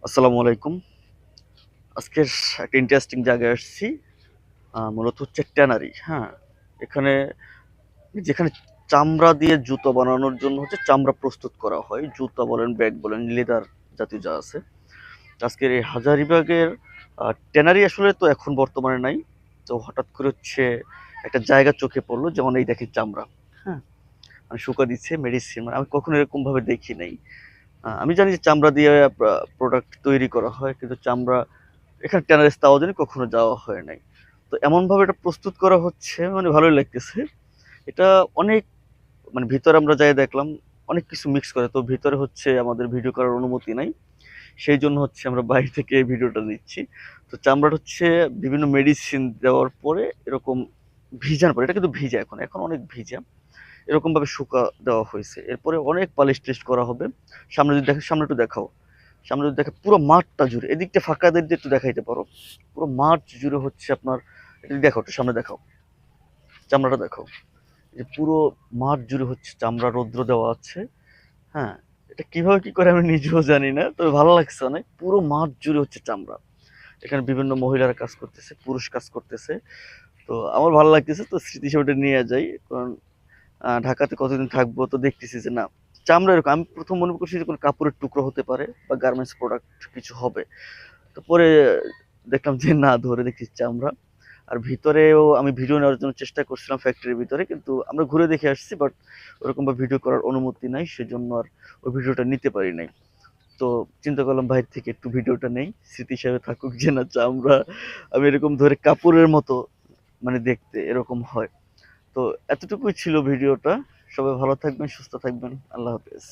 আসসালামু আলাইকুম। আজকের একটা ইন্টারেস্টিং জায়গায় আসছি। মূলত হচ্ছে ট্যানারি। হ্যাঁ, এখানে যেখানে চামড়া দিয়ে জুতো বানানোর জন্য হচ্ছে চামড়া প্রস্তুত করা হয়। জুতা বলেন, ব্যাগ বলেন, লেদার জাতীয় যা আছে। আজকের এই হাজারীবাগের ট্যানারি আসলে তো এখন বর্তমানে নাই। তো হঠাৎ করে হচ্ছে একটা জায়গা চোখে পড়লো, যেমন এই দেখেন চামড়া। হ্যাঁ, মানে শুকা দিচ্ছে মেডিসিন, মানে আমি কখনো এরকম ভাবে দেখি নাই। আমি জানি যে চামড়া দিয়ে প্রোডাক্ট তৈরি করা হয়, কিন্তু চামড়া এখানে টেনারিস তাও জানি কখনো যাওয়া হয় নাই। তো এমনভাবে এটা প্রস্তুত করা হচ্ছে, মানে ভালোই লাগতেছে। এটা অনেক, মানে ভিতরে আমরা যাই দেখলাম অনেক কিছু মিক্স করে। তো ভিতরে হচ্ছে আমাদের ভিডিও করার অনুমতি নাই। সেই জন্য হচ্ছে আমরা বাইরে থেকে এই ভিডিওটা দিচ্ছি। তো চামড়াটা হচ্ছে বিভিন্ন মেডিসিন দেওয়ার পরে এরকম ভিজানোর পরে, এটা কিন্তু ভিজা, এখন অনেক ভিজা। এরকম ভাবে শুকা দেওয়া হয়েছে। এরপরে অনেক পালিশ টেস্ট করা হবে। সামনে যদি দেখো, সামনে একটু দেখাও। সামনে যদি দেখো পুরো মাঠটা জুড়ে, এদিকটা ফাঁকা দিয়ে একটু দেখাইতে পারো। পুরো মাঠ জুড়ে হচ্ছে আপনার, এটা দেখো, একটু সামনে দেখাও, চামড়াটা দেখাও। এই যে পুরো মাঠ জুড়ে হচ্ছে চামড়া, রৌদ্র দেওয়া আছে। হ্যাঁ, এটা কিভাবে কি করে আমি নিজেও জানি না, তবে ভালো লাগছে অনেক। পুরো মাঠ জুড়ে হচ্ছে চামড়া। এখানে বিভিন্ন মহিলারা কাজ করতেছে, পুরুষ কাজ করতেছে। তো আমার ভালো লাগতেছে, তো স্মৃতি হিসেবে এটা নিয়ে যাই। কারণ ঢাকাতে কতদিন থাকবো, তো দেখতেছি যে না, চামড়া এরকম। আমি প্রথম মনে করছি যে কোনো কাপড়ের টুকরো হতে পারে বা গার্মেন্টস প্রোডাক্ট কিছু হবে। তো পরে দেখলাম যে না, ধরে দেখছি চামড়া। আর ভিতরেও আমি ভিডিও নেওয়ার জন্য চেষ্টা করছিলাম ফ্যাক্টরির ভিতরে, কিন্তু আমরা ঘুরে দেখে আসছি, বাট ওরকম ভাবে ভিডিও করার অনুমতি নাই, সেজন্য আর ওই ভিডিওটা নিতে পারি নাই। তো চিন্তা করলাম বাইরে থেকে একটু ভিডিওটা নেই, স্মৃতি হিসাবে থাকুক যে না চামড়া আমি এরকম ধরে কাপড়ের মতো, মানে দেখতে এরকম হয়। তো এতটুকুই ছিল ভিডিওটা। সবাই ভালো থাকবেন, সুস্থ থাকবেন। আল্লাহ হাফেজ।